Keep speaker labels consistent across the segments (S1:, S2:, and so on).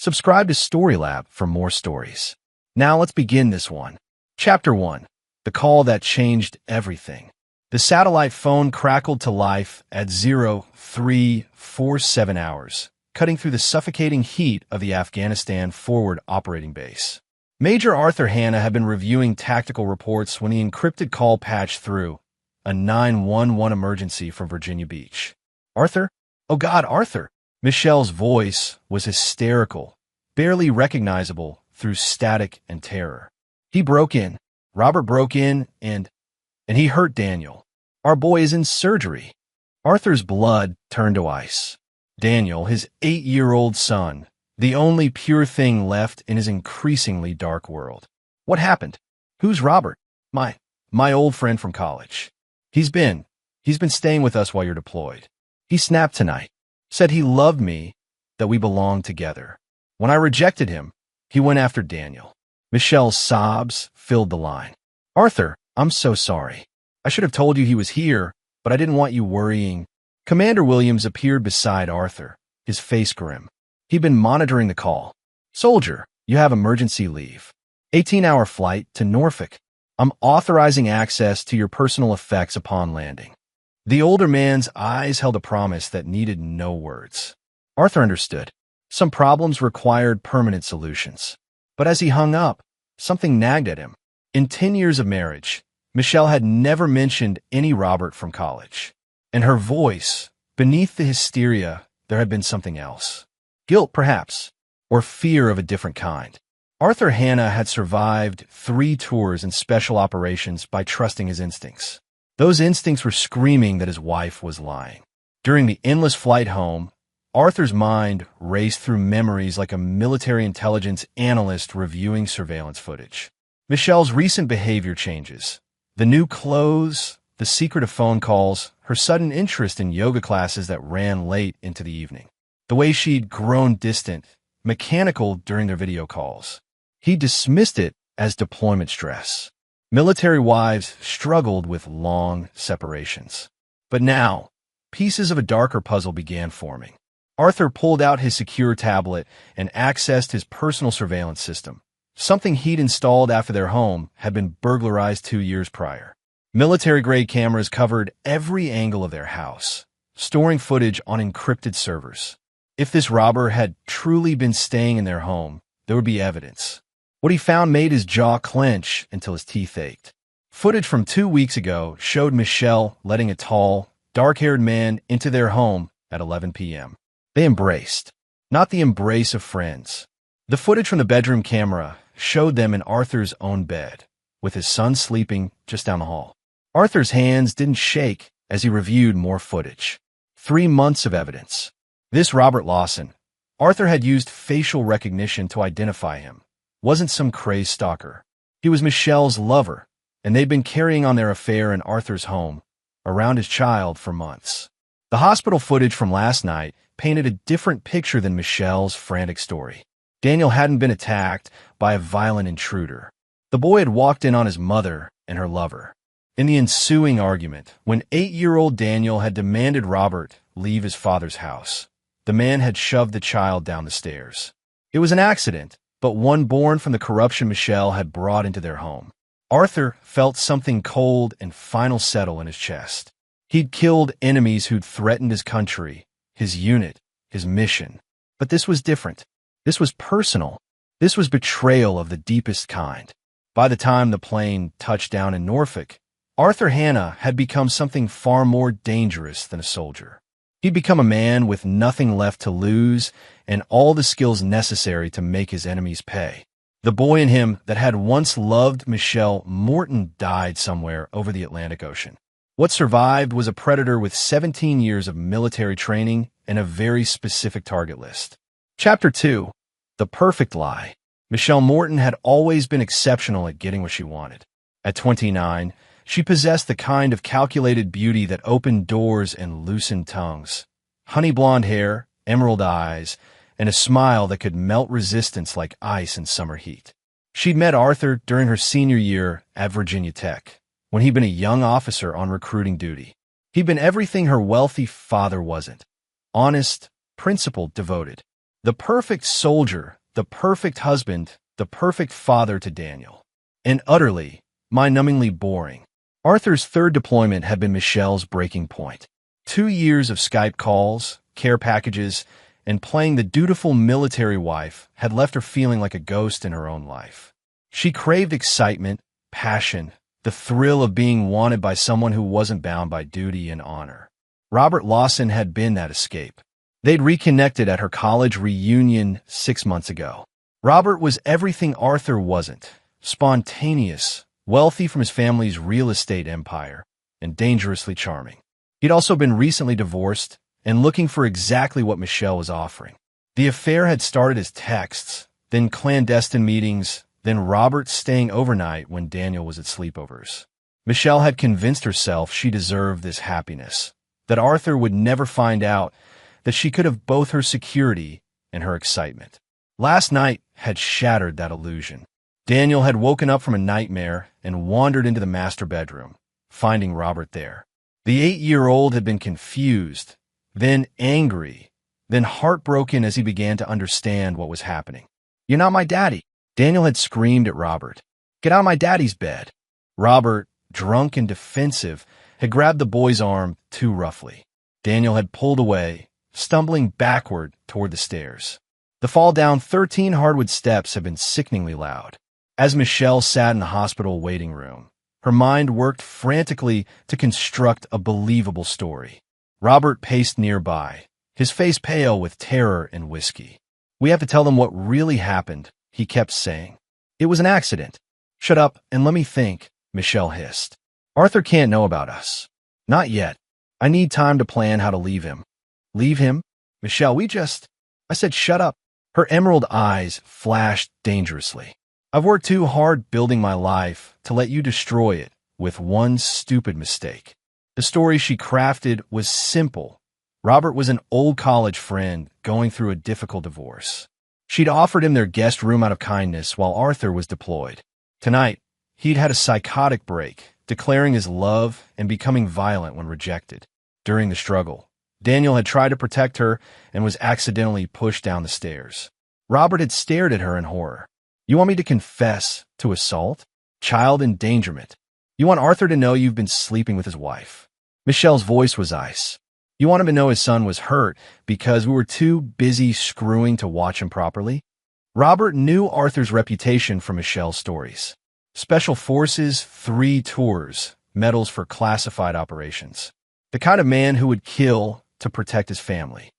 S1: Subscribe to Storylab for more stories. Now let's begin this one. Chapter 1. The Call That Changed Everything. The satellite phone crackled to life at 0347 hours, cutting through the suffocating heat of the Afghanistan Forward Operating Base. Major Arthur Hanna had been reviewing tactical reports when the encrypted call patched through. A 911 emergency from Virginia Beach. Arthur? Oh God, Arthur! Michelle's voice was hysterical, barely recognizable through static and terror. He broke in. Robert broke in and he hurt Daniel. Our boy is in surgery. Arthur's blood turned to ice. Daniel, his 8-year-old son, the only pure thing left in his increasingly dark world. What happened? Who's Robert? My old friend from college. He's been staying with us while you're deployed. He snapped tonight, said he loved me, that we belonged together. When I rejected him, he went after Daniel. Michelle's sobs filled the line. Arthur, I'm so sorry. I should have told you he was here, but I didn't want you worrying. Commander Williams appeared beside Arthur, his face grim. He'd been monitoring the call. Soldier, you have emergency leave. 18-hour flight to Norfolk. I'm authorizing access to your personal effects upon landing. The older man's eyes held a promise that needed no words. Arthur understood. Some problems required permanent solutions. But as he hung up, something nagged at him. In 10 years of marriage, Michelle had never mentioned any Robert from college. In her voice, beneath the hysteria, there had been something else. Guilt, perhaps, or fear of a different kind. Arthur Hanna had survived 3 tours and special operations by trusting his instincts. Those instincts were screaming that his wife was lying. During the endless flight home, Arthur's mind raced through memories like a military intelligence analyst reviewing surveillance footage. Michelle's recent behavior changes. The new clothes, the secretive phone calls, her sudden interest in yoga classes that ran late into the evening. The way she'd grown distant, mechanical during their video calls. He dismissed it as deployment stress. Military wives struggled with long separations. But now, pieces of a darker puzzle began forming. Arthur pulled out his secure tablet and accessed his personal surveillance system. Something he'd installed after their home had been burglarized 2 years prior. Military-grade cameras covered every angle of their house, storing footage on encrypted servers. If this robber had truly been staying in their home, there would be evidence. What he found made his jaw clench until his teeth ached. Footage from 2 weeks ago showed Michelle letting a tall, dark-haired man into their home at 11 p.m. They embraced, not the embrace of friends. The footage from the bedroom camera showed them in Arthur's own bed, with his son sleeping just down the hall. Arthur's hands didn't shake as he reviewed more footage. 3 months of evidence. This Robert Lawson, Arthur had used facial recognition to identify him, wasn't some crazed stalker. He was Michelle's lover, and they'd been carrying on their affair in Arthur's home, around his child for months. The hospital footage from last night painted a different picture than Michelle's frantic story. Daniel hadn't been attacked by a violent intruder. The boy had walked in on his mother and her lover. In the ensuing argument, when 8-year-old Daniel had demanded Robert leave his father's house, the man had shoved the child down the stairs. It was an accident, but one born from the corruption Michelle had brought into their home. Arthur felt something cold and final settle in his chest. He'd killed enemies who'd threatened his country, his unit, his mission. But this was different. This was personal. This was betrayal of the deepest kind. By the time the plane touched down in Norfolk, Arthur Hanna had become something far more dangerous than a soldier. He'd become a man with nothing left to lose and all the skills necessary to make his enemies pay. The boy in him that had once loved Michelle Morton died somewhere over the Atlantic Ocean. What survived was a predator with 17 years of military training and a very specific target list. Chapter 2. The Perfect Lie. Michelle Morton had always been exceptional at getting what she wanted. At 29, she possessed the kind of calculated beauty that opened doors and loosened tongues. Honey blonde hair, emerald eyes, and a smile that could melt resistance like ice in summer heat. She'd met Arthur during her senior year at Virginia Tech, when he'd been a young officer on recruiting duty. He'd been everything her wealthy father wasn't. Honest, principled, devoted. The perfect soldier, the perfect husband, the perfect father to Daniel. And utterly, mind-numbingly boring. Arthur's third deployment had been Michelle's breaking point. 2 years of Skype calls, care packages, and playing the dutiful military wife had left her feeling like a ghost in her own life. She craved excitement, passion, the thrill of being wanted by someone who wasn't bound by duty and honor. Robert Lawson had been that escape. They'd reconnected at her college reunion 6 months ago. Robert was everything Arthur wasn't: spontaneous, wealthy from his family's real estate empire, and dangerously charming. He'd also been recently divorced and looking for exactly what Michelle was offering. The affair had started as texts, then clandestine meetings, then Robert staying overnight when Daniel was at sleepovers. Michelle had convinced herself she deserved this happiness, that Arthur would never find out, that she could have both her security and her excitement. Last night had shattered that illusion. Daniel had woken up from a nightmare and wandered into the master bedroom, finding Robert there. The 8-year-old had been confused, then angry, then heartbroken as he began to understand what was happening. "You're not my daddy," Daniel had screamed at Robert. "Get out of my daddy's bed." Robert, drunk and defensive, had grabbed the boy's arm too roughly. Daniel had pulled away, stumbling backward toward the stairs. The fall down 13 hardwood steps had been sickeningly loud. As Michelle sat in the hospital waiting room, her mind worked frantically to construct a believable story. Robert paced nearby, his face pale with terror and whiskey. "We have to tell them what really happened," he kept saying. "It was an accident." "Shut up and let me think," Michelle hissed. "Arthur can't know about us." "Not yet. I need time to plan how to leave him." "Leave him?" "Michelle, I said shut up." Her emerald eyes flashed dangerously. "I've worked too hard building my life to let you destroy it with one stupid mistake." The story she crafted was simple. Robert was an old college friend going through a difficult divorce. She'd offered him their guest room out of kindness while Arthur was deployed. Tonight, he'd had a psychotic break, declaring his love and becoming violent when rejected. During the struggle, Daniel had tried to protect her and was accidentally pushed down the stairs. Robert had stared at her in horror. "You want me to confess to assault? Child endangerment? You want Arthur to know you've been sleeping with his wife?" Michelle's voice was ice. "You want him to know his son was hurt because we were too busy screwing to watch him properly?" Robert knew Arthur's reputation from Michelle's stories. Special Forces, 3 tours, medals for classified operations. The kind of man who would kill to protect his family.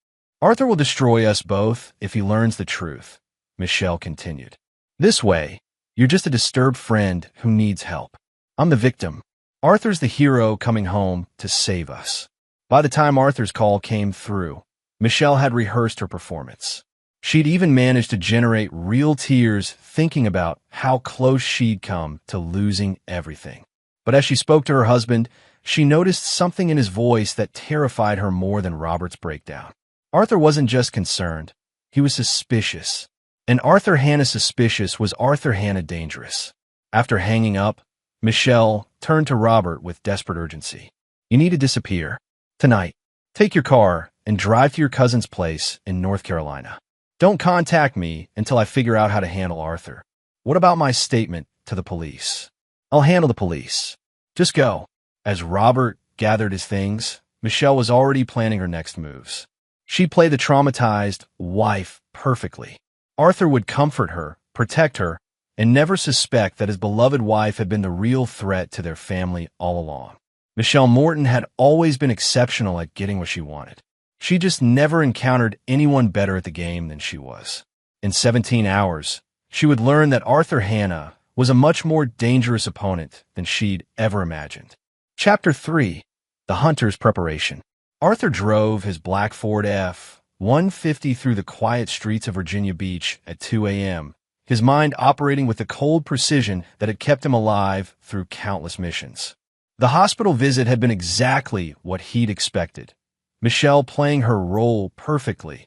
S1: "Arthur will destroy us both if he learns the truth," Michelle continued. "This way, you're just a disturbed friend who needs help. I'm the victim. Arthur's the hero coming home to save us." By the time Arthur's call came through, Michelle had rehearsed her performance. She'd even managed to generate real tears thinking about how close she'd come to losing everything. But as she spoke to her husband, she noticed something in his voice that terrified her more than Robert's breakdown. Arthur wasn't just concerned, he was suspicious. And Arthur Hannah suspicious was Arthur Hannah dangerous. After hanging up, Michelle turned to Robert with desperate urgency. "You need to disappear. Tonight. Take your car and drive to your cousin's place in North Carolina. Don't contact me until I figure out how to handle Arthur. What about my statement to the police?" "I'll handle the police. Just go." As Robert gathered his things, Michelle was already planning her next moves. She'd play the traumatized wife perfectly. Arthur would comfort her, protect her, and never suspect that his beloved wife had been the real threat to their family all along. Michelle Morton had always been exceptional at getting what she wanted. She just never encountered anyone better at the game than she was. In 17 hours, she would learn that Arthur Hannah was a much more dangerous opponent than she'd ever imagined. Chapter 3. The Hunter's Preparation. Arthur drove his black Ford F-150 through the quiet streets of Virginia Beach at 2 a.m., his mind operating with the cold precision that had kept him alive through countless missions. The hospital visit had been exactly what he'd expected. Michelle playing her role perfectly,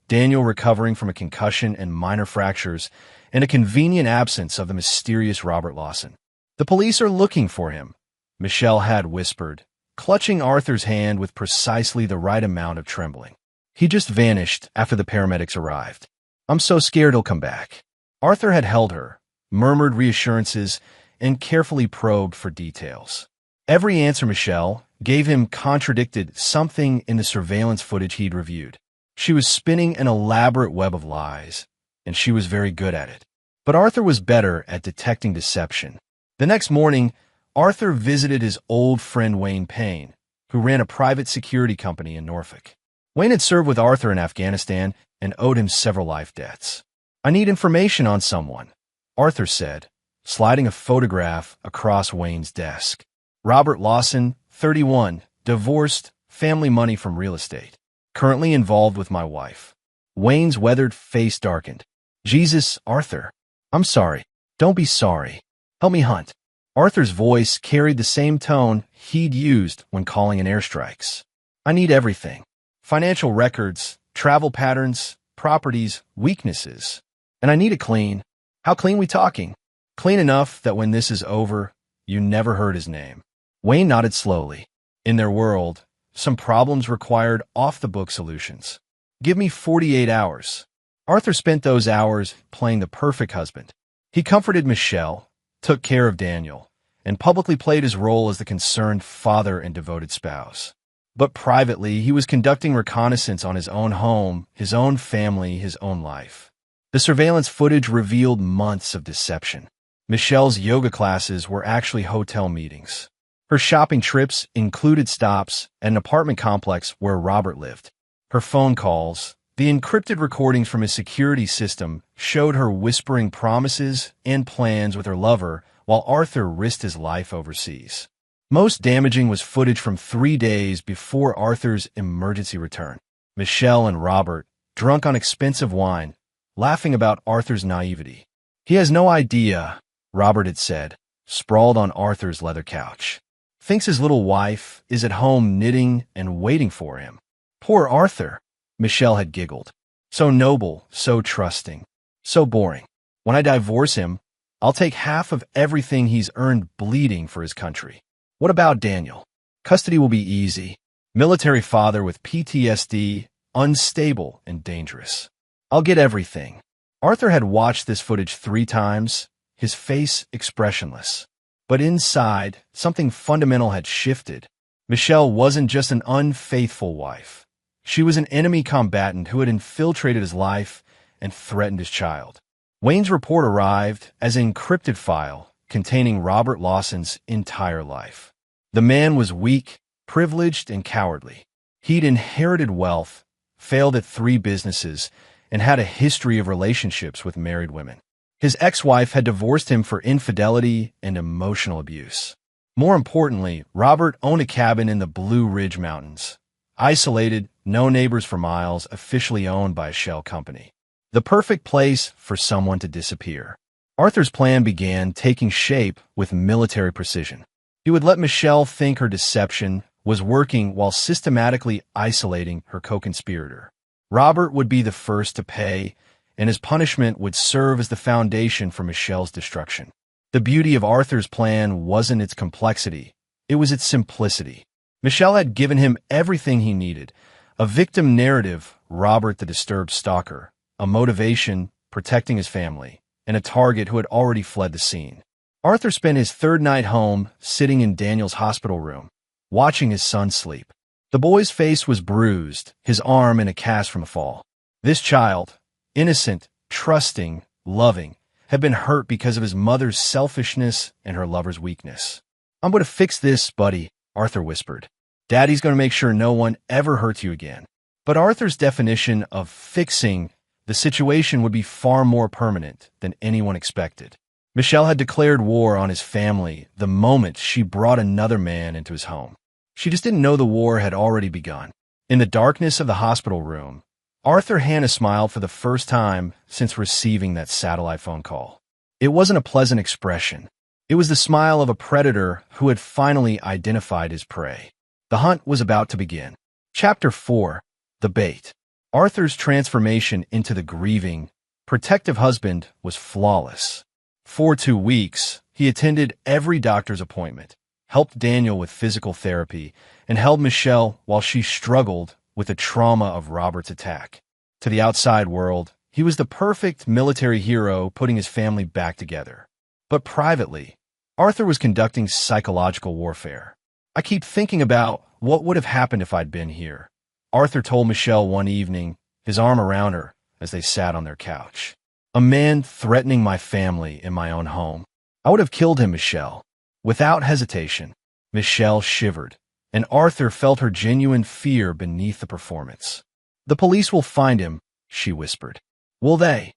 S1: Daniel recovering from a concussion and minor fractures, and a convenient absence of the mysterious Robert Lawson. "The police are looking for him," Michelle had whispered, clutching Arthur's hand with precisely the right amount of trembling. He just vanished after the paramedics arrived. I'm so scared he'll come back. Arthur had held her, murmured reassurances, and carefully probed for details. Every answer Michelle gave him contradicted something in the surveillance footage he'd reviewed. She was spinning an elaborate web of lies, and she was very good at it. But Arthur was better at detecting deception. The next morning, Arthur visited his old friend Wayne Payne, who ran a private security company in Norfolk. Wayne had served with Arthur in Afghanistan and owed him several life debts. I need information on someone, Arthur said, sliding a photograph across Wayne's desk. Robert Lawson, 31, divorced, family money from real estate. Currently involved with my wife. Wayne's weathered face darkened. Jesus, Arthur. I'm sorry. Don't be sorry. Help me hunt. Arthur's voice carried the same tone he'd used when calling in airstrikes. I need everything. Financial records, travel patterns, properties, weaknesses. And I need it clean. How clean we talking? Clean enough that when this is over, you never heard his name. Wayne nodded slowly. In their world, some problems required off-the-book solutions. Give me 48 hours. Arthur spent those hours playing the perfect husband. He comforted Michelle, took care of Daniel, and publicly played his role as the concerned father and devoted spouse. But privately, he was conducting reconnaissance on his own home, his own family, his own life. The surveillance footage revealed months of deception. Michelle's yoga classes were actually hotel meetings. Her shopping trips included stops at an apartment complex where Robert lived. Her phone calls, the encrypted recordings from his security system, showed her whispering promises and plans with her lover while Arthur risked his life overseas. Most damaging was footage from 3 days before Arthur's emergency return. Michelle and Robert, drunk on expensive wine, laughing about Arthur's naivety. He has no idea, Robert had said, sprawled on Arthur's leather couch. Thinks his little wife is at home knitting and waiting for him. Poor Arthur, Michelle had giggled. So noble, so trusting, so boring. When I divorce him, I'll take half of everything he's earned bleeding for his country. What about Daniel? Custody will be easy. Military father with PTSD, unstable and dangerous. I'll get everything. Arthur had watched this footage 3 times, his face expressionless. But inside, something fundamental had shifted. Michelle wasn't just an unfaithful wife. She was an enemy combatant who had infiltrated his life and threatened his child. Wayne's report arrived as an encrypted file containing Robert Lawson's entire life. The man was weak, privileged, and cowardly. He'd inherited wealth, failed at 3 businesses, and had a history of relationships with married women. His ex-wife had divorced him for infidelity and emotional abuse. More importantly, Robert owned a cabin in the Blue Ridge Mountains. Isolated, no neighbors for miles, officially owned by a shell company. The perfect place for someone to disappear. Arthur's plan began taking shape with military precision. He would let Michelle think her deception was working while systematically isolating her co-conspirator. Robert would be the first to pay, and his punishment would serve as the foundation for Michelle's destruction. The beauty of Arthur's plan wasn't its complexity, it was its simplicity. Michelle had given him everything he needed: a victim narrative, Robert the disturbed stalker, a motivation, protecting his family, and a target who had already fled the scene. Arthur spent his 3rd night home, sitting in Daniel's hospital room, watching his son sleep. The boy's face was bruised, his arm in a cast from a fall. This child, innocent, trusting, loving, had been hurt because of his mother's selfishness and her lover's weakness. I'm going to fix this, buddy, Arthur whispered. Daddy's going to make sure no one ever hurts you again. But Arthur's definition of fixing the situation would be far more permanent than anyone expected. Michelle had declared war on his family the moment she brought another man into his home. She just didn't know the war had already begun. In the darkness of the hospital room, Arthur Hannah smiled for the first time since receiving that satellite phone call. It wasn't a pleasant expression. It was the smile of a predator who had finally identified his prey. The hunt was about to begin. Chapter 4. The Bait. Arthur's transformation into the grieving, protective husband was flawless. For 2 weeks, he attended every doctor's appointment, helped Daniel with physical therapy, and held Michelle while she struggled with the trauma of Robert's attack. To the outside world, he was the perfect military hero putting his family back together. But privately, Arthur was conducting psychological warfare. "I keep thinking about what would have happened if I'd been here," Arthur told Michelle one evening, his arm around her as they sat on their couch. "A man threatening my family in my own home. I would have killed him, Michelle." Without hesitation, Michelle shivered, and Arthur felt her genuine fear beneath the performance. "The police will find him," she whispered. "Will they?"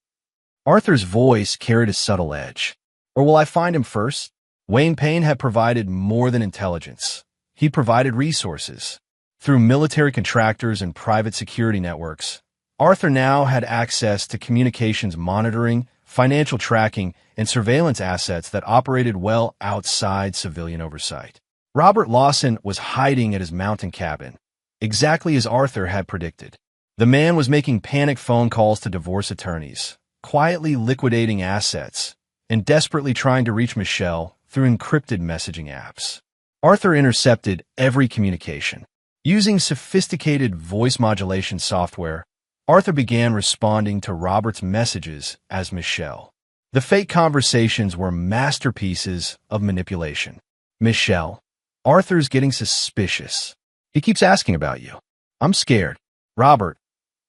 S1: Arthur's voice carried a subtle edge. "Or will I find him first?" Wayne Payne had provided more than intelligence. He provided resources. Through military contractors and private security networks, Arthur now had access to communications monitoring, financial tracking, and surveillance assets that operated well outside civilian oversight. Robert Lawson was hiding at his mountain cabin, exactly as Arthur had predicted. The man was making panic phone calls to divorce attorneys, quietly liquidating assets, and desperately trying to reach Michelle through encrypted messaging apps. Arthur intercepted every communication. Using sophisticated voice modulation software, Arthur began responding to Robert's messages as Michelle. The fake conversations were masterpieces of manipulation. "Michelle, Arthur's getting suspicious. He keeps asking about you. I'm scared. Robert,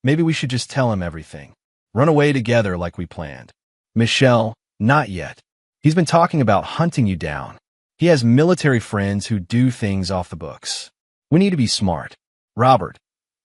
S1: maybe we should just tell him everything. Run away together like we planned." "Michelle, not yet. He's been talking about hunting you down. He has military friends who do things off the books. We need to be smart." "Robert,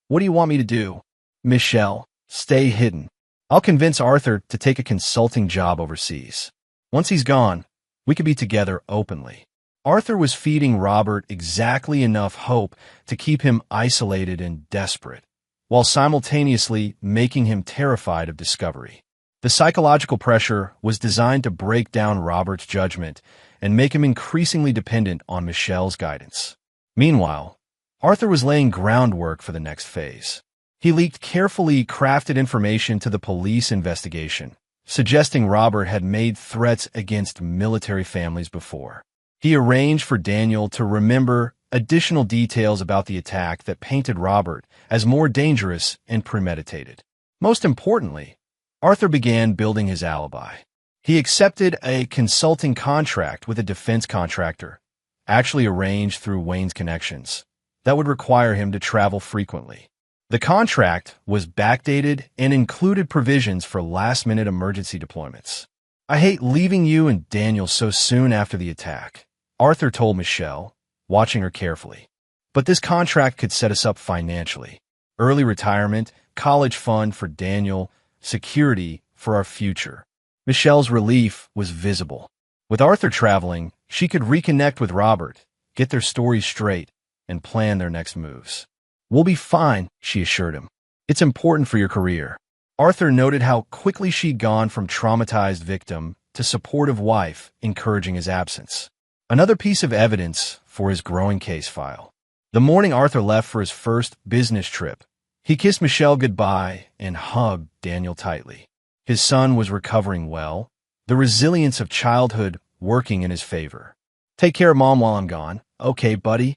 S1: what do you want me to do?" "Michelle, stay hidden. I'll convince Arthur to take a consulting job overseas. Once he's gone, we could be together openly." Arthur was feeding Robert exactly enough hope to keep him isolated and desperate, while simultaneously making him terrified of discovery. The psychological pressure was designed to break down Robert's judgment and make him increasingly dependent on Michelle's guidance. Meanwhile, Arthur was laying groundwork for the next phase. He leaked carefully crafted information to the police investigation, suggesting Robert had made threats against military families before. He arranged for Daniel to remember additional details about the attack that painted Robert as more dangerous and premeditated. Most importantly, Arthur began building his alibi. He accepted a consulting contract with a defense contractor, actually arranged through Wayne's connections, that would require him to travel frequently. The contract was backdated and included provisions for last-minute emergency deployments. "I hate leaving you and Daniel so soon after the attack," Arthur told Michelle, watching her carefully. "But this contract could set us up financially. Early retirement, college fund for Daniel, security for our future." Michelle's relief was visible. With Arthur traveling, she could reconnect with Robert, get their stories straight, and plan their next moves. "We'll be fine," she assured him. "It's important for your career." Arthur noted how quickly she'd gone from traumatized victim to supportive wife, encouraging his absence. Another piece of evidence for his growing case file. The morning Arthur left for his first business trip, he kissed Michelle goodbye and hugged Daniel tightly. His son was recovering well, the resilience of childhood working in his favor. "Take care of Mom while I'm gone." "Okay, buddy."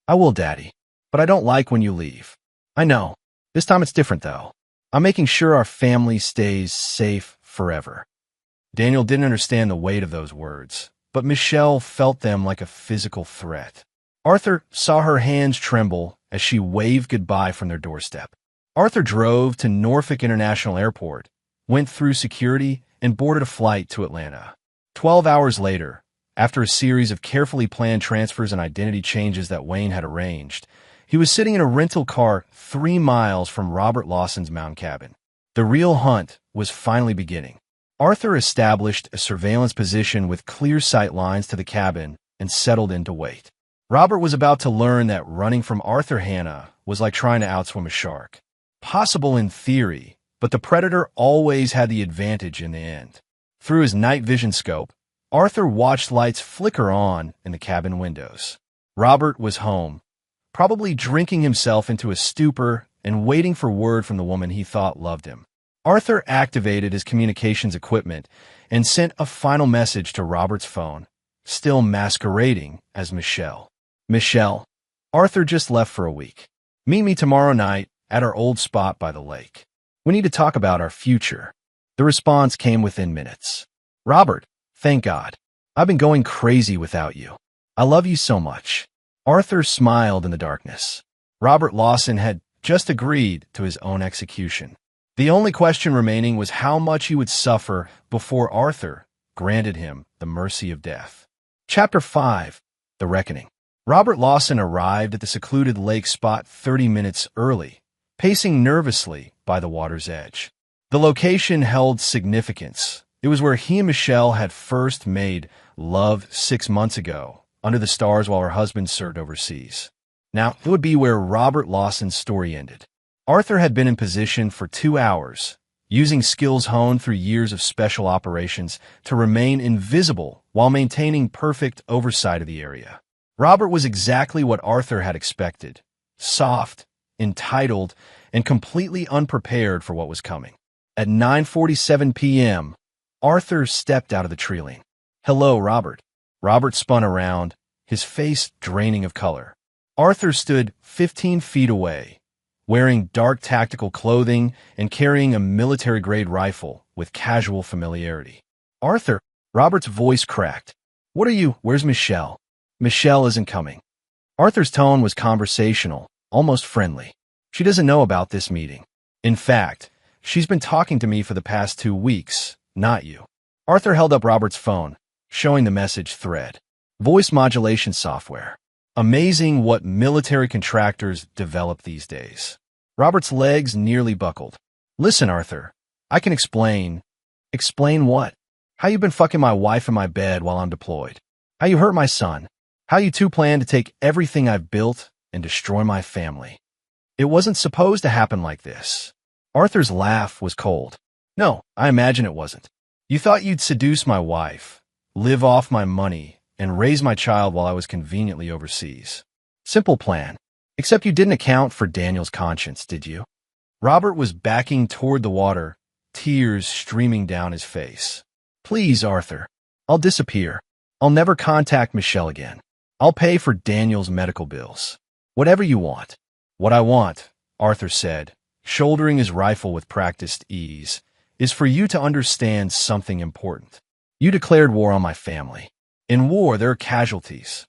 S1: "I will, Daddy. But I don't like when you leave." "I know. This time it's different, though. I'm making sure our family stays safe forever." Daniel didn't understand the weight of those words, but Michelle felt them like a physical threat. Arthur saw her hands tremble as she waved goodbye from their doorstep. Arthur drove to Norfolk International Airport, went through security, and boarded a flight to Atlanta. 12 hours later, after a series of carefully planned transfers and identity changes that Wayne had arranged, he was sitting in a rental car 3 miles from Robert Lawson's mountain cabin. The real hunt was finally beginning. Arthur established a surveillance position with clear sight lines to the cabin and settled in to wait. Robert was about to learn that running from Arthur Hanna was like trying to outswim a shark. Possible in theory, but the predator always had the advantage in the end. Through his night vision scope, Arthur watched lights flicker on in the cabin windows. Robert was home, probably drinking himself into a stupor and waiting for word from the woman he thought loved him. Arthur activated his communications equipment and sent a final message to Robert's phone, still masquerading as Michelle. "Michelle, Arthur just left for a week. Meet me tomorrow night at our old spot by the lake. We need to talk about our future. The response came within minutes. Robert, thank God. I've been going crazy without you. I love you so much. Arthur smiled in the darkness. Robert Lawson had just agreed to his own execution. The only question remaining was how much he would suffer before Arthur granted him the mercy of death. Chapter 5. The Reckoning. Robert Lawson arrived at the secluded lake spot 30 minutes early, pacing nervously by the water's edge. The location held significance. It was where he and Michelle had first made love 6 months ago, under the stars while her husband served overseas. Now, it would be where Robert Lawson's story ended. Arthur had been in position for 2 hours, using skills honed through years of special operations to remain invisible while maintaining perfect oversight of the area. Robert was exactly what Arthur had expected: soft, entitled, and completely unprepared for what was coming. At 9:47 p.m., Arthur stepped out of the tree. Hello, Robert. Robert spun around, his face draining of color. Arthur stood 15 feet away, wearing dark tactical clothing and carrying a military-grade rifle with casual familiarity. Arthur, Robert's voice cracked. What are you? Where's Michelle? Michelle isn't coming. Arthur's tone was conversational, almost friendly. She doesn't know about this meeting. In fact, she's been talking to me for the past 2 weeks, not you. Arthur held up Robert's phone, showing the message thread. Voice modulation software. Amazing what military contractors develop these days. Robert's legs nearly buckled. Listen, Arthur, I can explain. Explain what? How you been fucking my wife in my bed while I'm deployed. How you hurt my son. How you two plan to take everything I've built and destroy my family. It wasn't supposed to happen like this. Arthur's laugh was cold. No, I imagine it wasn't. You thought you'd seduce my wife, live off my money, and raise my child while I was conveniently overseas. Simple plan. Except you didn't account for Daniel's conscience, did you? Robert was backing toward the water, tears streaming down his face. Please, Arthur. I'll disappear. I'll never contact Michelle again. I'll pay for Daniel's medical bills. Whatever you want. What I want, Arthur said, shouldering his rifle with practiced ease, is for you to understand something important. You declared war on my family. In war, there are casualties.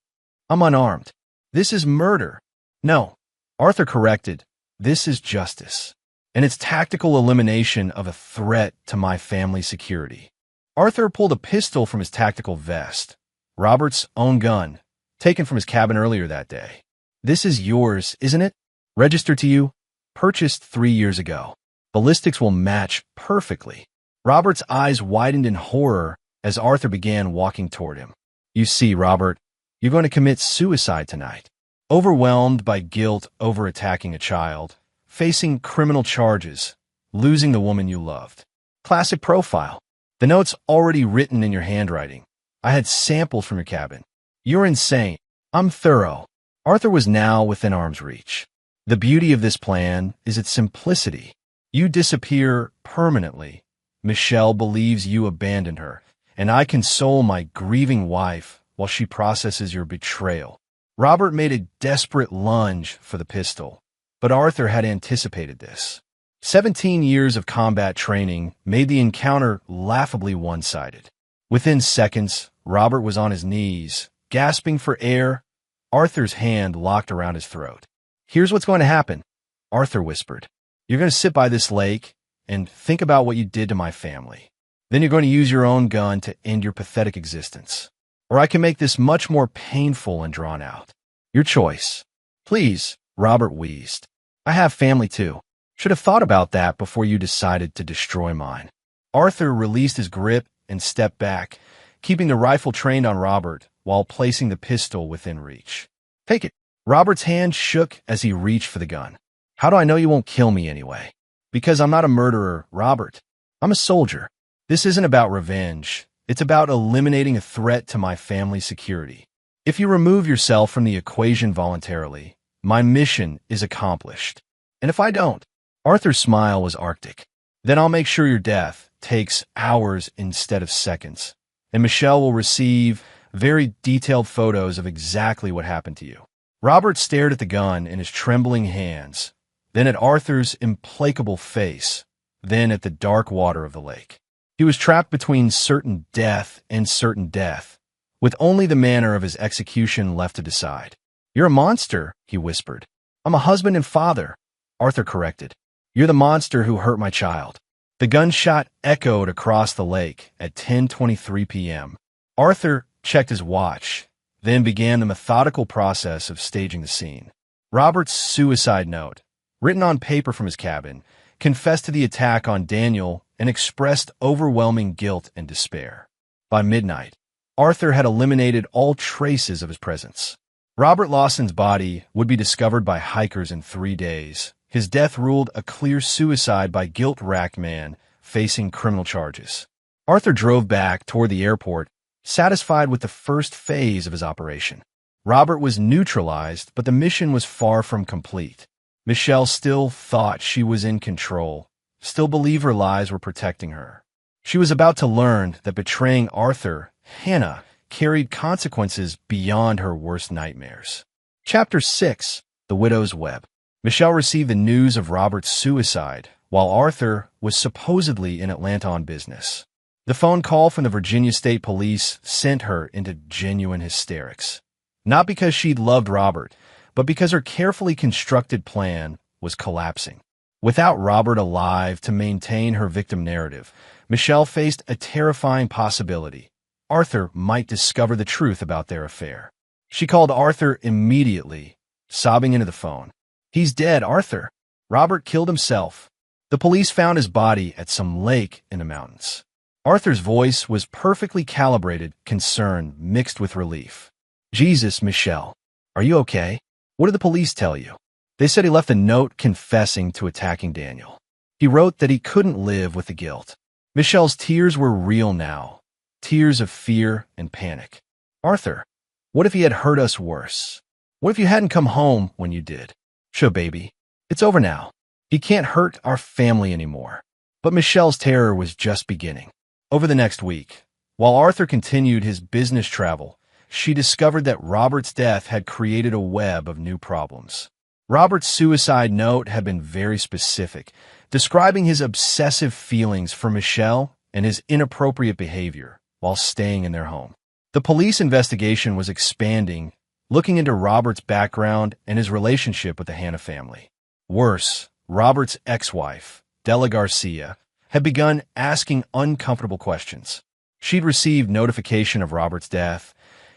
S1: I'm unarmed. This is murder. No, Arthur corrected. This is justice. And it's tactical elimination of a threat to my family's security. Arthur pulled a pistol from his tactical vest. Robert's own gun, taken from his cabin earlier that day. This is yours, isn't it? Registered to you? Purchased 3 years ago. Ballistics will match perfectly. Robert's eyes widened in horror as Arthur began walking toward him. You see, Robert, you're going to commit suicide tonight. Overwhelmed by guilt over attacking a child, facing criminal charges, losing the woman you loved. Classic profile. The note's already written in your handwriting. I had samples from your cabin. You're insane. I'm thorough. Arthur was now within arm's reach. The beauty of this plan is its simplicity. You disappear permanently. Michelle believes you abandoned her, and I console my grieving wife while she processes your betrayal. Robert made a desperate lunge for the pistol, but Arthur had anticipated this. 17 years of combat training made the encounter laughably one-sided. Within seconds, Robert was on his knees, gasping for air. Arthur's hand locked around his throat. Here's what's going to happen, Arthur whispered. You're going to sit by this lake and think about what you did to my family. Then you're going to use your own gun to end your pathetic existence. Or I can make this much more painful and drawn out. Your choice. Please, Robert wheezed. I have family too. Should have thought about that before you decided to destroy mine. Arthur released his grip and stepped back, keeping the rifle trained on Robert while placing the pistol within reach. Take it. Robert's hand shook as he reached for the gun. How do I know you won't kill me anyway? Because I'm not a murderer, Robert. I'm a soldier. This isn't about revenge. It's about eliminating a threat to my family's security. If you remove yourself from the equation voluntarily, my mission is accomplished. And if I don't, Arthur's smile was arctic. Then I'll make sure your death takes hours instead of seconds. And Michelle will receive very detailed photos of exactly what happened to you. Robert stared at the gun in his trembling hands, then at Arthur's implacable face, then at the dark water of the lake. He was trapped between certain death and certain death, with only the manner of his execution left to decide. "You're a monster," he whispered. "I'm a husband and father," Arthur corrected. "You're the monster who hurt my child." The gunshot echoed across the lake at 10:23 p.m. Arthur checked his watch, then began the methodical process of staging the scene. Robert's suicide note, written on paper from his cabin, confessed to the attack on Daniel and expressed overwhelming guilt and despair. By midnight, Arthur had eliminated all traces of his presence. Robert Lawson's body would be discovered by hikers in 3 days. His death ruled a clear suicide by guilt-racked man facing criminal charges. Arthur drove back toward the airport, satisfied with the first phase of his operation. Robert was neutralized, but the mission was far from complete. Michelle still thought she was in control, still believed her lies were protecting her. She was about to learn that betraying Arthur, Hannah, carried consequences beyond her worst nightmares. Chapter 6. The Widow's Web. Michelle received the news of Robert's suicide, while Arthur was supposedly in Atlanta on business. The phone call from the Virginia State Police sent her into genuine hysterics. Not because she'd loved Robert, but because her carefully constructed plan was collapsing. Without Robert alive to maintain her victim narrative, Michelle faced a terrifying possibility. Arthur might discover the truth about their affair. She called Arthur immediately, sobbing into the phone. "He's dead, Arthur. Robert killed himself." The police found his body at some lake in the mountains. Arthur's voice was perfectly calibrated, concern mixed with relief. "Jesus, Michelle. Are you okay? What did the police tell you?" "They said he left a note confessing to attacking Daniel. He wrote that he couldn't live with the guilt." Michelle's tears were real now, tears of fear and panic. "Arthur, what if he had hurt us worse? What if you hadn't come home when you did? Sure, baby. It's over now. He can't hurt our family anymore." But Michelle's terror was just beginning. Over the next week, while Arthur continued his business travel, she discovered that Robert's death had created a web of new problems. Robert's suicide note had been very specific, describing his obsessive feelings for Michelle and his inappropriate behavior while staying in their home. The police investigation was expanding, looking into Robert's background and his relationship with the Hannah family. Worse, Robert's ex-wife, Della Garcia, had begun asking uncomfortable questions. She'd received notification of Robert's death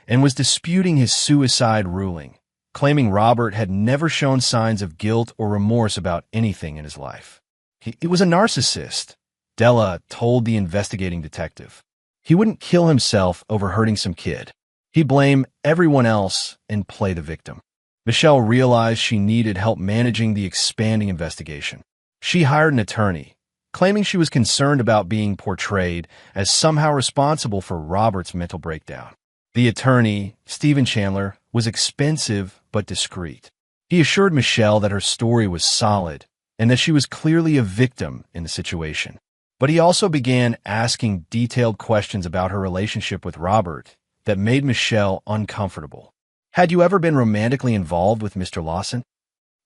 S1: and was disputing his suicide ruling, claiming Robert had never shown signs of guilt or remorse about anything in his life. He was a narcissist, Della told the investigating detective. He wouldn't kill himself over hurting some kid. He'd blame everyone else and play the victim. Michelle realized she needed help managing the expanding investigation. She hired an attorney, claiming she was concerned about being portrayed as somehow responsible for Robert's mental breakdown. The attorney, Stephen Chandler, was expensive but discreet. He assured Michelle that her story was solid and that she was clearly a victim in the situation. But he also began asking detailed questions about her relationship with Robert that made Michelle uncomfortable. "Had you ever been romantically involved with Mr. Lawson?"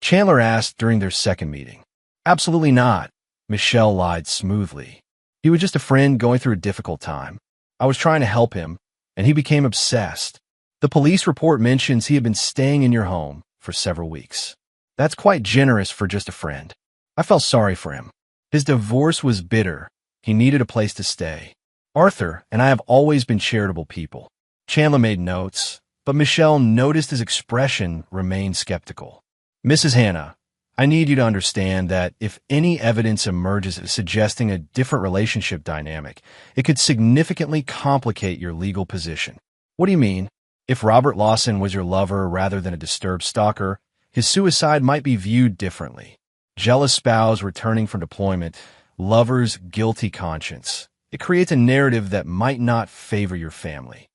S1: Chandler asked during their second meeting. "Absolutely not," Michelle lied smoothly. "He was just a friend going through a difficult time. I was trying to help him, and he became obsessed. The police report mentions he had been staying in your home for several weeks. That's quite generous for just a friend. I felt sorry for him. His divorce was bitter. He needed a place to stay. Arthur and I have always been charitable people." Chandler made notes, but Michelle noticed his expression remained skeptical. "Mrs. Hannah, I need you to understand that if any evidence emerges suggesting a different relationship dynamic, it could significantly complicate your legal position." "What do you mean?" "If Robert Lawson was your lover rather than a disturbed stalker, his suicide might be viewed differently. Jealous spouse returning from deployment, lover's guilty conscience. It creates a narrative that might not favor your family."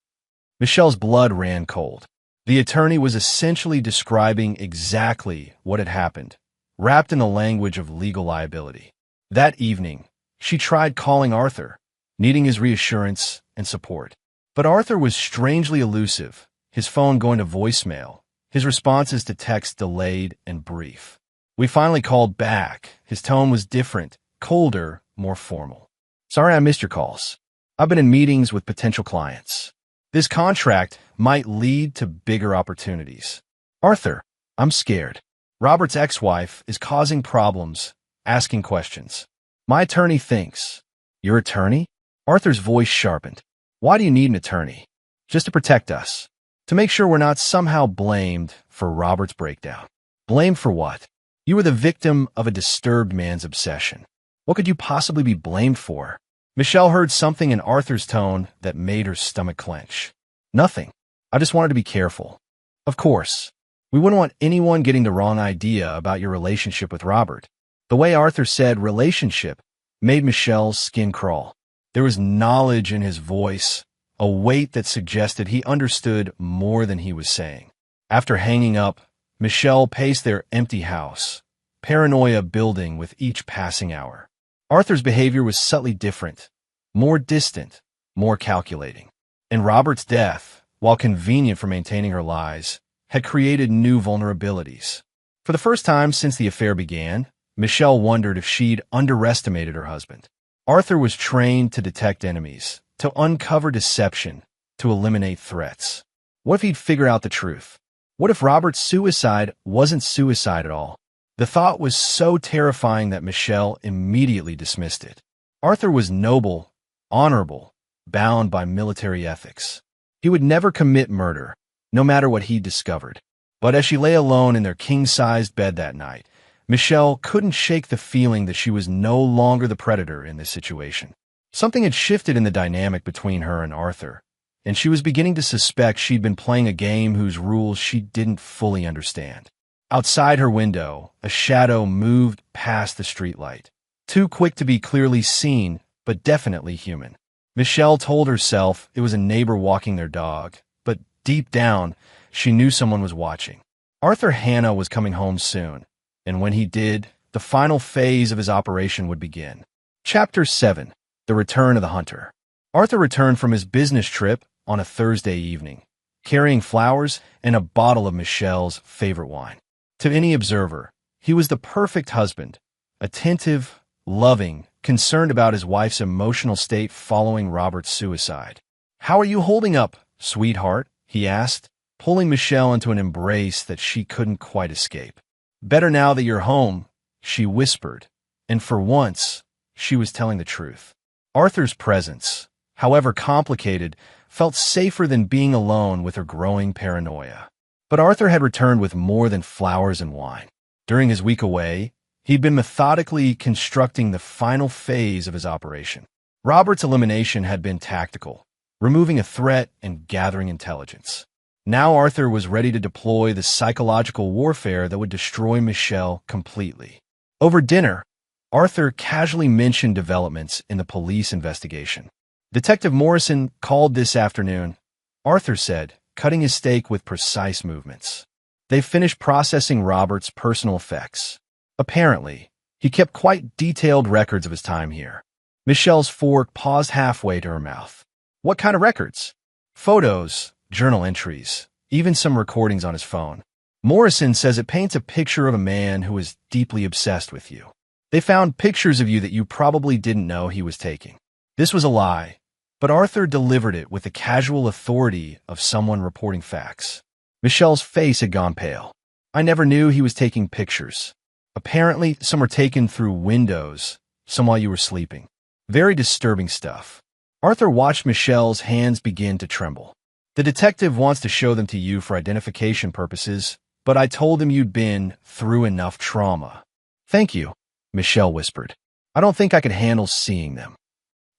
S1: Michelle's blood ran cold. The attorney was essentially describing exactly what had happened, wrapped in the language of legal liability. That evening, she tried calling Arthur, needing his reassurance and support. But Arthur was strangely elusive, his phone going to voicemail, His responses to text delayed and brief. We finally called back. His tone was different, colder, more formal. Sorry I missed your calls. I've been in meetings with potential clients. This contract might lead to bigger opportunities. Arthur, I'm scared. Robert's ex-wife is causing problems, asking questions. My attorney thinks. Your attorney? Arthur's voice sharpened. Why do you need an attorney? Just to protect us. To make sure we're not somehow blamed for Robert's breakdown. Blamed for what? You were the victim of a disturbed man's obsession. What could you possibly be blamed for? Michelle heard something in Arthur's tone that made her stomach clench. Nothing. I just wanted to be careful. Of course. We wouldn't want anyone getting the wrong idea about your relationship with Robert. The way Arthur said relationship made Michelle's skin crawl. There was knowledge in his voice, a weight that suggested he understood more than he was saying. After hanging up, Michelle paced their empty house, paranoia building with each passing hour. Arthur's behavior was subtly different, more distant, more calculating. And Robert's death, while convenient for maintaining her lies, had created new vulnerabilities. For the first time since the affair began, Michelle wondered if she'd underestimated her husband. Arthur was trained to detect enemies, to uncover deception, to eliminate threats. What if he'd figure out the truth? What if Robert's suicide wasn't suicide at all? The thought was so terrifying that Michelle immediately dismissed it. Arthur was noble, honorable, bound by military ethics. He would never commit murder, no matter what he discovered. But as she lay alone in their king-sized bed that night, Michelle couldn't shake the feeling that she was no longer the predator in this situation. Something had shifted in the dynamic between her and Arthur, and she was beginning to suspect she'd been playing a game whose rules she didn't fully understand. Outside her window, a shadow moved past the streetlight, too quick to be clearly seen, but definitely human. Michelle told herself it was a neighbor walking their dog, but deep down, she knew someone was watching. Arthur Hanna was coming home soon, and when he did, the final phase of his operation would begin. Chapter 7. The Return of the Hunter. Arthur returned from his business trip on a Thursday evening, carrying flowers and a bottle of Michelle's favorite wine. To any observer, he was the perfect husband, attentive, loving, concerned about his wife's emotional state following Robert's suicide. "How are you holding up, sweetheart?" he asked, pulling Michelle into an embrace that she couldn't quite escape. "Better now that you're home," she whispered, and for once, she was telling the truth. Arthur's presence, however complicated, felt safer than being alone with her growing paranoia. But Arthur had returned with more than flowers and wine. During his week away, he'd been methodically constructing the final phase of his operation. Robert's elimination had been tactical, removing a threat and gathering intelligence. Now Arthur was ready to deploy the psychological warfare that would destroy Michelle completely. Over dinner, Arthur casually mentioned developments in the police investigation. "Detective Morrison called this afternoon," Arthur said, cutting his steak with precise movements. "They finished processing Robert's personal effects. Apparently, he kept quite detailed records of his time here." Michelle's fork paused halfway to her mouth. "What kind of records?" "Photos, journal entries, even some recordings on his phone. Morrison says it paints a picture of a man who is deeply obsessed with you. They found pictures of you that you probably didn't know he was taking." This was a lie, but Arthur delivered it with the casual authority of someone reporting facts. Michelle's face had gone pale. "I never knew he was taking pictures. Apparently, some were taken through windows, some while you were sleeping. Very disturbing stuff." Arthur watched Michelle's hands begin to tremble. "The detective wants to show them to you for identification purposes, but I told him you'd been through enough trauma." "Thank you," Michelle whispered. "I don't think I could handle seeing them."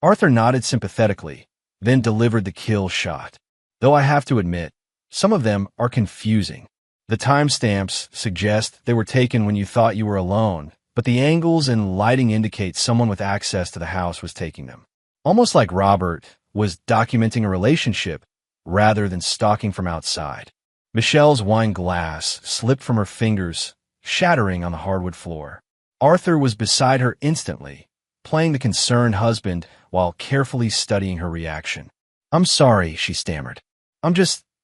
S1: Arthur nodded sympathetically, then delivered the kill shot. "Though I have to admit, some of them are confusing. The timestamps suggest they were taken when you thought you were alone, but the angles and lighting indicate someone with access to the house was taking them. Almost like Robert was documenting a relationship rather than stalking from outside." Michelle's wine glass slipped from her fingers, shattering on the hardwood floor. Arthur was beside her instantly, playing the concerned husband while carefully studying her reaction. "I'm sorry," she stammered.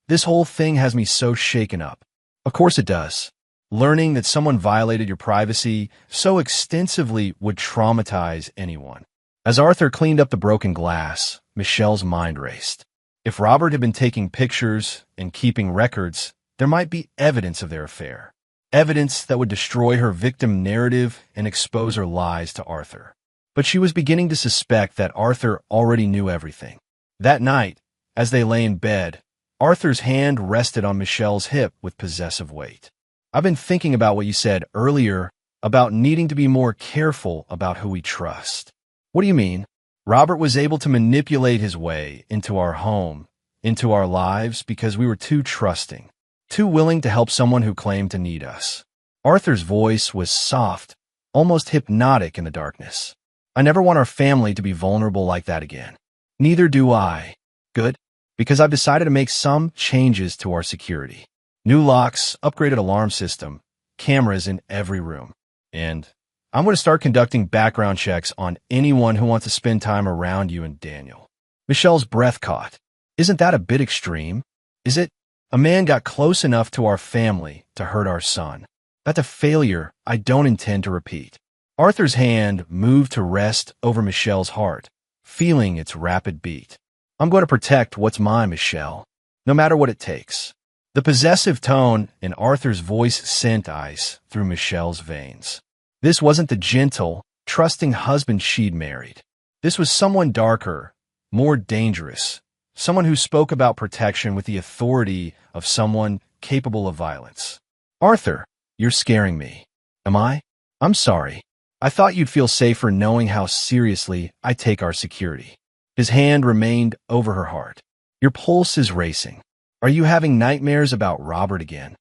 S1: This whole thing has me so shaken up." Of course it does. Learning that someone violated your privacy so extensively would traumatize anyone. As Arthur cleaned up the broken glass, Michelle's mind raced. If Robert had been taking pictures and keeping records, there might be evidence of their affair. Evidence that would destroy her victim narrative and expose her lies to Arthur. But she was beginning to suspect that Arthur already knew everything. That night, as they lay in bed, Arthur's hand rested on Michelle's hip with possessive weight. I've been thinking about what you said earlier about needing to be more careful about who we trust. What do you mean? Robert was able to manipulate his way into our home, into our lives, because we were too trusting, too willing to help someone who claimed to need us. Arthur's voice was soft, almost hypnotic in the darkness. I never want our family to be vulnerable like that again. Neither do I. Good, because I've decided to make some changes to our security. New locks, upgraded alarm system, cameras in every room. And I'm going to start conducting background checks on anyone who wants to spend time around you and Daniel. Michelle's breath caught. Isn't that a bit extreme? Is it? A man got close enough to our family to hurt our son. That's a failure I don't intend to repeat. Arthur's hand moved to rest over Michelle's heart, feeling its rapid beat. I'm going to protect what's mine, Michelle, no matter what it takes. The possessive tone in Arthur's voice sent ice through Michelle's veins. This wasn't the gentle, trusting husband she'd married. This was someone darker, more dangerous, someone who spoke about protection with the authority of someone capable of violence. Arthur, you're scaring me. Am I? I'm sorry. I thought you'd feel safer knowing how seriously I take our security. His hand remained over her heart. Your pulse is racing. Are you having nightmares about Robert again?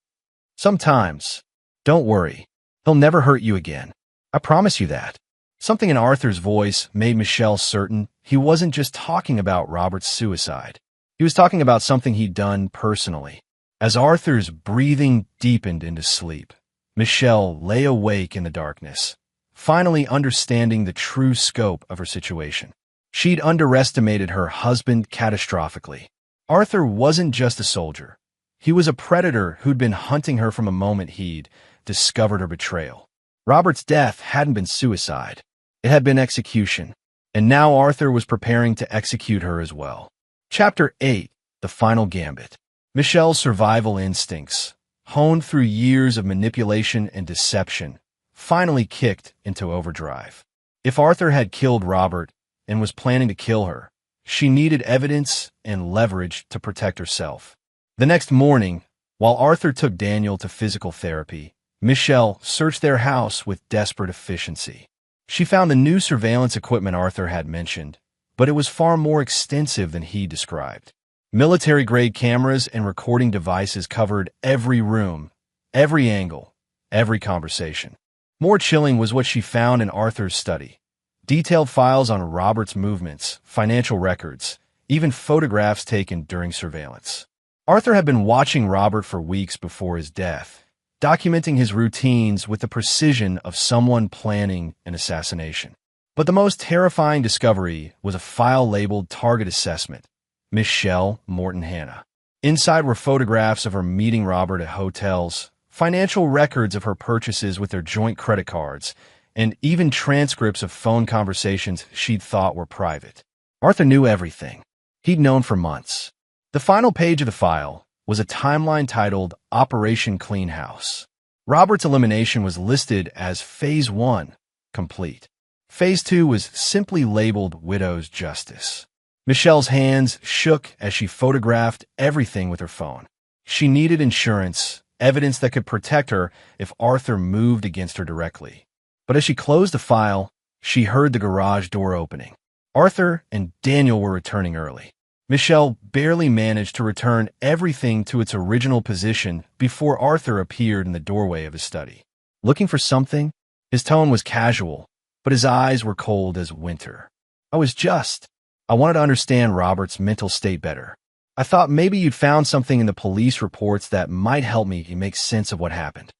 S1: Sometimes. Don't worry. He'll never hurt you again. I promise you that. Something in Arthur's voice made Michelle certain he wasn't just talking about Robert's suicide. He was talking about something he'd done personally. As Arthur's breathing deepened into sleep, Michelle lay awake in the darkness, finally understanding the true scope of her situation. She'd underestimated her husband catastrophically. Arthur wasn't just a soldier. He was a predator who'd been hunting her from the moment he'd discovered her betrayal. Robert's death hadn't been suicide. It had been execution. And now Arthur was preparing to execute her as well. Chapter 8, The Final Gambit. Michelle's survival instincts, honed through years of manipulation and deception, finally kicked into overdrive. If Arthur had killed Robert and was planning to kill her, she needed evidence and leverage to protect herself. The next morning, while Arthur took Daniel to physical therapy, Michelle searched their house with desperate efficiency. She found the new surveillance equipment Arthur had mentioned, but it was far more extensive than he described. Military-grade cameras and recording devices covered every room, every angle, every conversation. More chilling was what she found in Arthur's study. Detailed files on Robert's movements, financial records, even photographs taken during surveillance. Arthur had been watching Robert for weeks before his death, documenting his routines with the precision of someone planning an assassination. But the most terrifying discovery was a file labeled Target Assessment, Michelle Morton Hannah. Inside were photographs of her meeting Robert at hotels, financial records of her purchases with their joint credit cards, and even transcripts of phone conversations she'd thought were private. Arthur knew everything. He'd known for months. The final page of the file was a timeline titled Operation Clean House. Robert's elimination was listed as Phase 1, complete. Phase 2 was simply labeled Widow's Justice. Michelle's hands shook as she photographed everything with her phone. She needed insurance, evidence that could protect her if Arthur moved against her directly. But as she closed the file, she heard the garage door opening. Arthur and Daniel were returning early. Michelle barely managed to return everything to its original position before Arthur appeared in the doorway of his study. Looking for something? His tone was casual, but his eyes were cold as winter. I wanted to understand Robert's mental state better. I thought maybe you'd found something in the police reports that might help me make sense of what happened.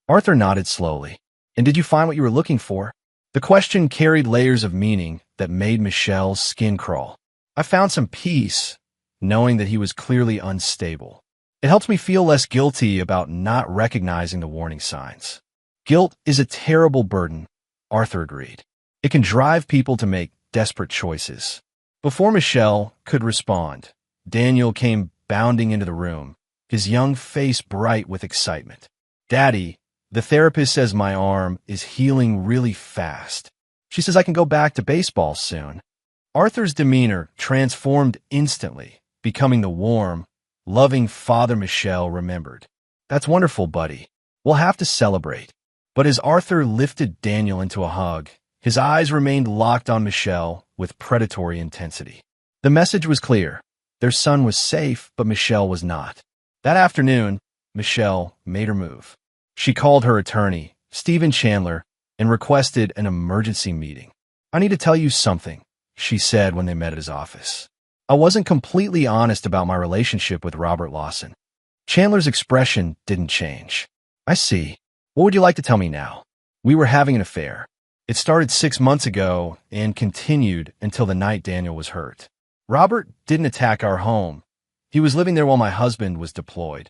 S1: Arthur nodded slowly. And did you find what you were looking for? The question carried layers of meaning that made Michelle's skin crawl. I found some peace, knowing that he was clearly unstable. It helps me feel less guilty about not recognizing the warning signs. Guilt is a terrible burden, Arthur agreed. It can drive people to make desperate choices. Before Michelle could respond, Daniel came bounding into the room, his young face bright with excitement. "Daddy, the therapist says my arm is healing really fast. She says I can go back to baseball soon." Arthur's demeanor transformed instantly, becoming the warm, loving father Michelle remembered. "That's wonderful, buddy. We'll have to celebrate." But as Arthur lifted Daniel into a hug, his eyes remained locked on Michelle with predatory intensity. The message was clear. Their son was safe, but Michelle was not. That afternoon, Michelle made her move. She called her attorney, Stephen Chandler, and requested an emergency meeting. "I need to tell you something," she said when they met at his office. "I wasn't completely honest about my relationship with Robert Lawson." Chandler's expression didn't change. "I see. What would you like to tell me now?" "We were having an affair. It started 6 months ago and continued until the night Daniel was hurt. Robert didn't attack our home. He was living there while my husband was deployed."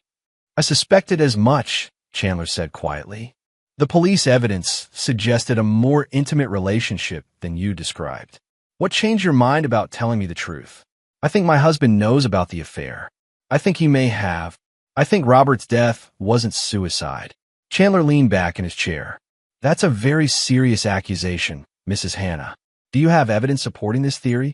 S1: "I suspected as much," Chandler said quietly. "The police evidence suggested a more intimate relationship than you described. What changed your mind about telling me the truth?" "I think my husband knows about the affair. I think he may have. I think Robert's death wasn't suicide." Chandler leaned back in his chair. "That's a very serious accusation, Mrs. Hannah. Do you have evidence supporting this theory?"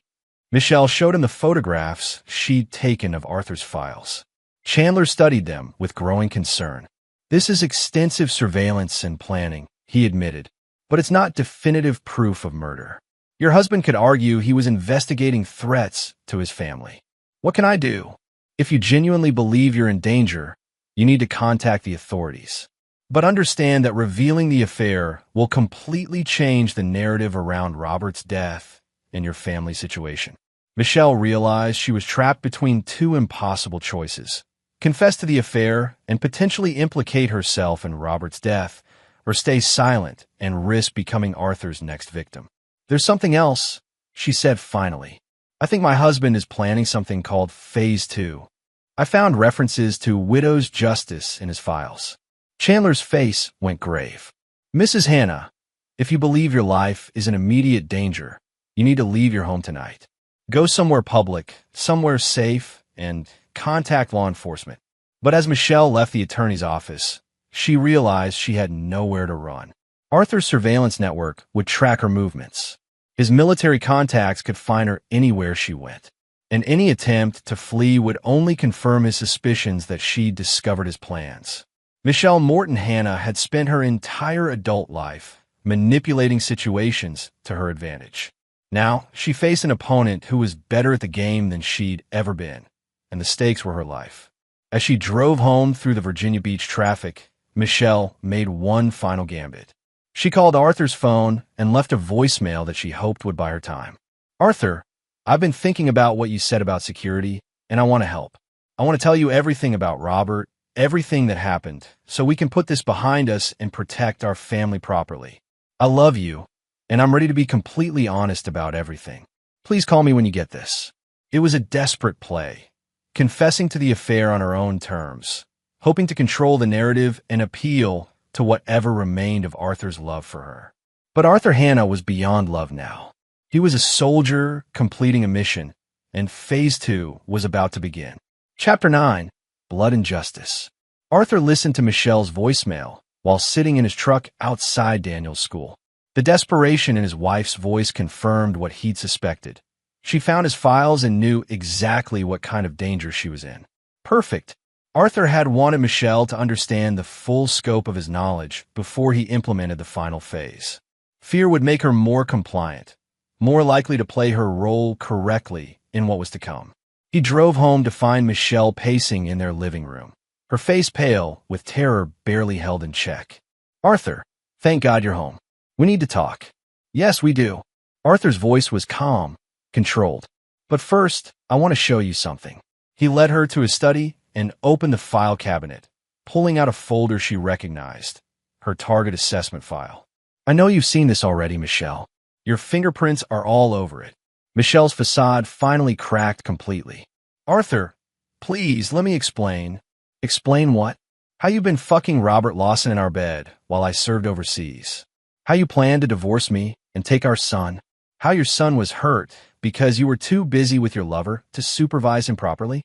S1: Michelle showed him the photographs she'd taken of Arthur's files. Chandler studied them with growing concern. "This is extensive surveillance and planning," he admitted, "but it's not definitive proof of murder. Your husband could argue he was investigating threats to his family. What can I do? If you genuinely believe you're in danger, you need to contact the authorities. But understand that revealing the affair will completely change the narrative around Robert's death and your family situation." Michelle realized she was trapped between two impossible choices: confess to the affair and potentially implicate herself in Robert's death, or stay silent and risk becoming Arthur's next victim. "There's something else," she said finally. "I think my husband is planning something called Phase 2. I found references to widow's justice in his files." Chandler's face went grave. "Mrs. Hannah, if you believe your life is in immediate danger, you need to leave your home tonight. Go somewhere public, somewhere safe, and contact law enforcement." But as Michelle left the attorney's office, she realized she had nowhere to run. Arthur's surveillance network would track her movements. His military contacts could find her anywhere she went, and any attempt to flee would only confirm his suspicions that she'd discovered his plans. Michelle Morton Hannah had spent her entire adult life manipulating situations to her advantage. Now, she faced an opponent who was better at the game than she'd ever been, and the stakes were her life. As she drove home through the Virginia Beach traffic, Michelle made one final gambit. She called Arthur's phone and left a voicemail that she hoped would buy her time. "Arthur, I've been thinking about what you said about security, and I want to help. I want to tell you everything about Robert, everything that happened, so we can put this behind us and protect our family properly. I love you, and I'm ready to be completely honest about everything. Please call me when you get this." It was a desperate play, confessing to the affair on her own terms, hoping to control the narrative and appeal to whatever remained of Arthur's love for her. But Arthur Hannah was beyond love now. He was a soldier completing a mission, and Phase 2 was about to begin. Chapter 9. Blood and Justice. Arthur listened to Michelle's voicemail while sitting in his truck outside Daniel's school. The desperation in his wife's voice confirmed what he'd suspected. She found his files and knew exactly what kind of danger she was in. Perfect. Arthur had wanted Michelle to understand the full scope of his knowledge before he implemented the final phase. Fear would make her more compliant, more likely to play her role correctly in what was to come. He drove home to find Michelle pacing in their living room, her face pale, with terror barely held in check. "Arthur, thank God you're home. We need to talk." "Yes, we do." Arthur's voice was calm, controlled. "But first, I want to show you something." He led her to his study and opened the file cabinet, pulling out a folder she recognized, her target assessment file. "I know you've seen this already, Michelle. Your fingerprints are all over it." Michelle's facade finally cracked completely. "Arthur, please, let me explain." Explain what? How you been fucking Robert Lawson in our bed while I served overseas. How you planned to divorce me and take our son. How your son was hurt because you were too busy with your lover to supervise him properly.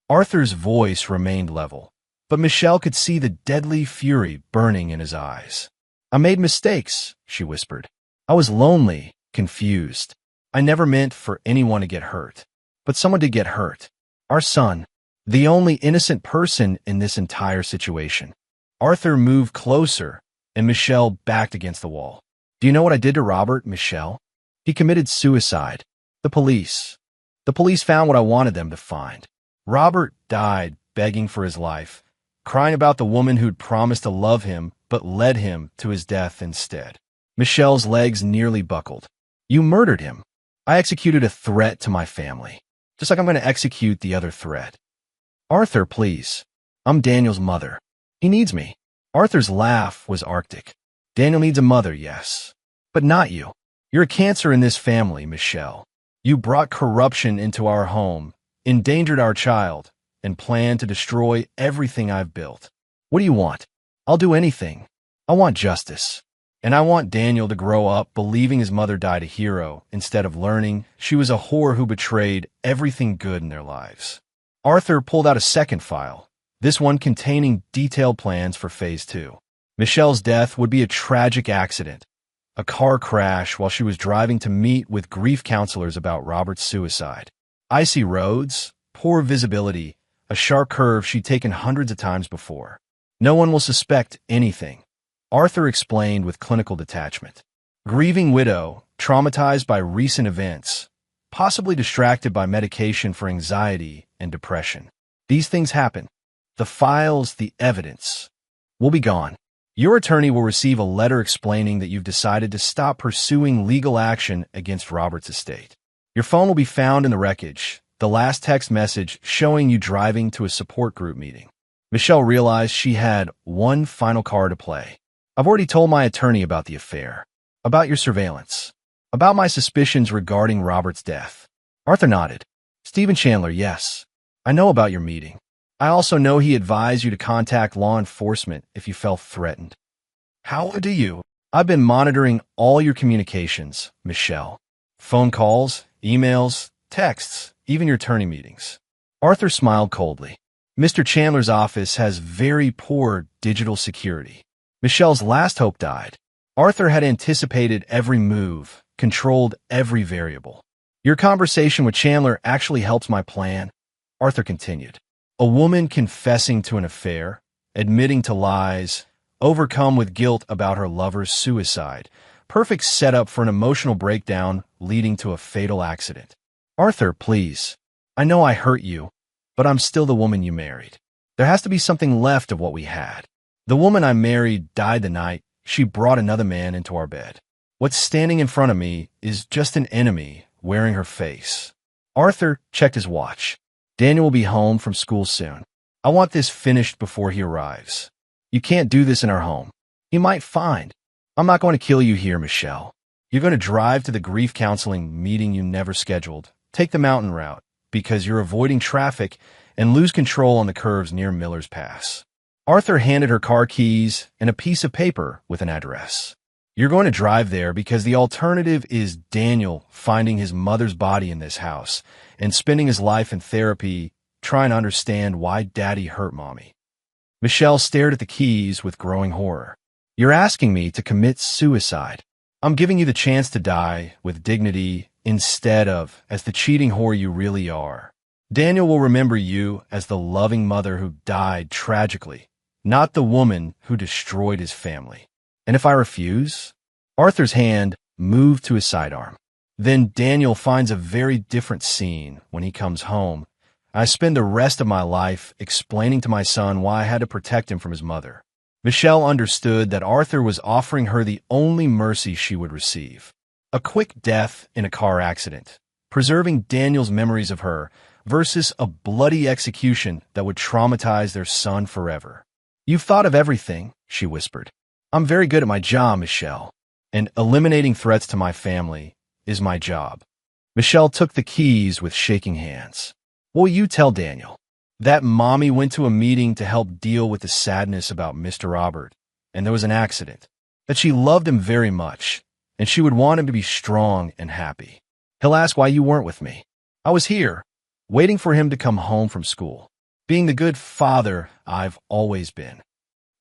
S1: Arthur's voice remained level, but Michelle could see the deadly fury burning in his eyes. I made mistakes, she whispered. I was lonely, confused. I never meant for anyone to get hurt. But someone did get hurt. Our son. The only innocent person in this entire situation. Arthur moved closer, and Michelle backed against the wall. Do you know what I did to Robert, Michelle? He committed suicide. The police. The police found what I wanted them to find. Robert died begging for his life, crying about the woman who'd promised to love him but led him to his death instead. Michelle's legs nearly buckled. You murdered him. I executed a threat to my family, just like I'm going to execute the other threat. Arthur, please. I'm Daniel's mother. He needs me. Arthur's laugh was arctic. Daniel needs a mother, yes. But not you. You're a cancer in this family, Michelle. You brought corruption into our home, endangered our child, and planned to destroy everything I've built. What do you want? I'll do anything. I want justice. And I want Daniel to grow up believing his mother died a hero instead of learning she was a whore who betrayed everything good in their lives. Arthur pulled out a second file, this one containing detailed plans for Phase 2. Michelle's death would be a tragic accident, a car crash while she was driving to meet with grief counselors about Robert's suicide. Icy roads, poor visibility, a sharp curve she'd taken hundreds of times before. No one will suspect anything, Arthur explained with clinical detachment. Grieving widow, traumatized by recent events, possibly distracted by medication for anxiety and depression. These things happen. The files, the evidence, will be gone. Your attorney will receive a letter explaining that you've decided to stop pursuing legal action against Robert's estate. Your phone will be found in the wreckage, the last text message showing you driving to a support group meeting. Michelle realized she had one final card to play. I've already told my attorney about the affair, about your surveillance, about my suspicions regarding Robert's death. Arthur nodded. Stephen Chandler, yes. I know about your meeting. I also know he advised you to contact law enforcement if you felt threatened. How do you? I've been monitoring all your communications, Michelle. Phone calls, emails, texts, even your attorney meetings. Arthur smiled coldly. Mr. Chandler's office has very poor digital security. Michelle's last hope died. Arthur had anticipated every move, controlled every variable. Your conversation with Chandler actually helps my plan, Arthur continued. A woman confessing to an affair, admitting to lies, overcome with guilt about her lover's suicide. Perfect setup for an emotional breakdown leading to a fatal accident. Arthur, please. I know I hurt you, but I'm still the woman you married. There has to be something left of what we had. The woman I married died the night she brought another man into our bed. What's standing in front of me is just an enemy wearing her face. Arthur checked his watch. Daniel will be home from school soon. I want this finished before he arrives. You can't do this in our home. He might find. I'm not going to kill you here, Michelle. You're going to drive to the grief counseling meeting you never scheduled. Take the mountain route because you're avoiding traffic and lose control on the curves near Miller's Pass. Arthur handed her car keys and a piece of paper with an address. You're going to drive there because the alternative is Daniel finding his mother's body in this house and spending his life in therapy trying to understand why Daddy hurt Mommy. Michelle stared at the keys with growing horror. You're asking me to commit suicide. I'm giving you the chance to die with dignity instead of as the cheating whore you really are. Daniel will remember you as the loving mother who died tragically, not the woman who destroyed his family. And if I refuse? Arthur's hand moved to his sidearm. Then Daniel finds a very different scene when he comes home. I spend the rest of my life explaining to my son why I had to protect him from his mother. Michelle understood that Arthur was offering her the only mercy she would receive. A quick death in a car accident, preserving Daniel's memories of her, versus a bloody execution that would traumatize their son forever. You've thought of everything, she whispered. I'm very good at my job, Michelle, and eliminating threats to my family is my job. Michelle took the keys with shaking hands. What will you tell Daniel? That mommy went to a meeting to help deal with the sadness about Mr. Robert, and there was an accident. That she loved him very much, and she would want him to be strong and happy. He'll ask why you weren't with me. I was here, waiting for him to come home from school, being the good father I've always been.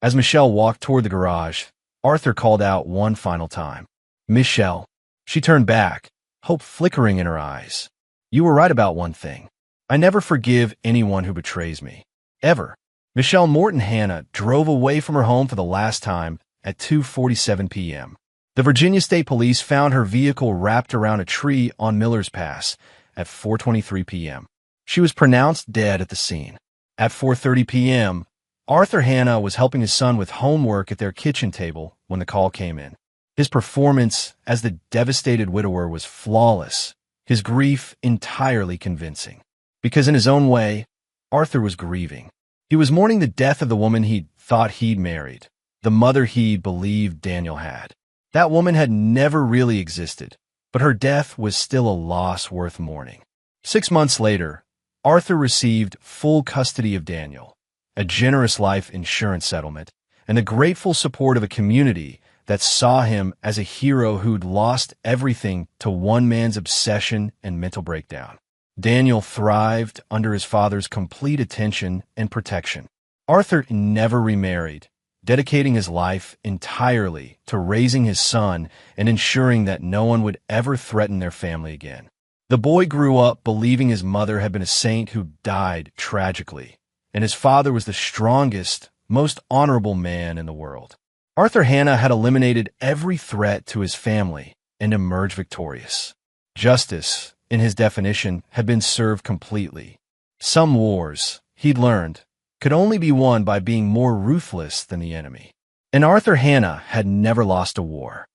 S1: As Michelle walked toward the garage, Arthur called out one final time. Michelle. She turned back, hope flickering in her eyes. You were right about one thing. I never forgive anyone who betrays me. Ever. Michelle Morton Hannah drove away from her home for the last time at 2:47 p.m. The Virginia State Police found her vehicle wrapped around a tree on Miller's Pass at 4:23 p.m. She was pronounced dead at the scene. At 4:30 p.m., Arthur Hannah was helping his son with homework at their kitchen table when the call came in. His performance as the devastated widower was flawless, his grief entirely convincing. Because in his own way, Arthur was grieving. He was mourning the death of the woman he thought he'd married, the mother he believed Daniel had. That woman had never really existed, but her death was still a loss worth mourning. 6 months later, Arthur received full custody of Daniel, a generous life insurance settlement, and the grateful support of a community that saw him as a hero who'd lost everything to one man's obsession and mental breakdown. Daniel thrived under his father's complete attention and protection. Arthur never remarried, dedicating his life entirely to raising his son and ensuring that no one would ever threaten their family again. The boy grew up believing his mother had been a saint who died tragically, and his father was the strongest, most honorable man in the world. Arthur Hannah had eliminated every threat to his family and emerged victorious. Justice, in his definition, had been served completely. Some wars, he'd learned, could only be won by being more ruthless than the enemy. And Arthur Hannah had never lost a war.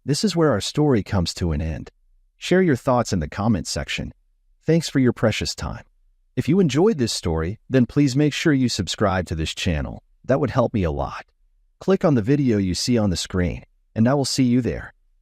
S2: This is where our story comes to an end. Share your thoughts in the comments section. Thanks for your precious time. If you enjoyed this story, then please make sure you subscribe to this channel. That would help me a lot. Click on the video you see on the screen, and I will see you there.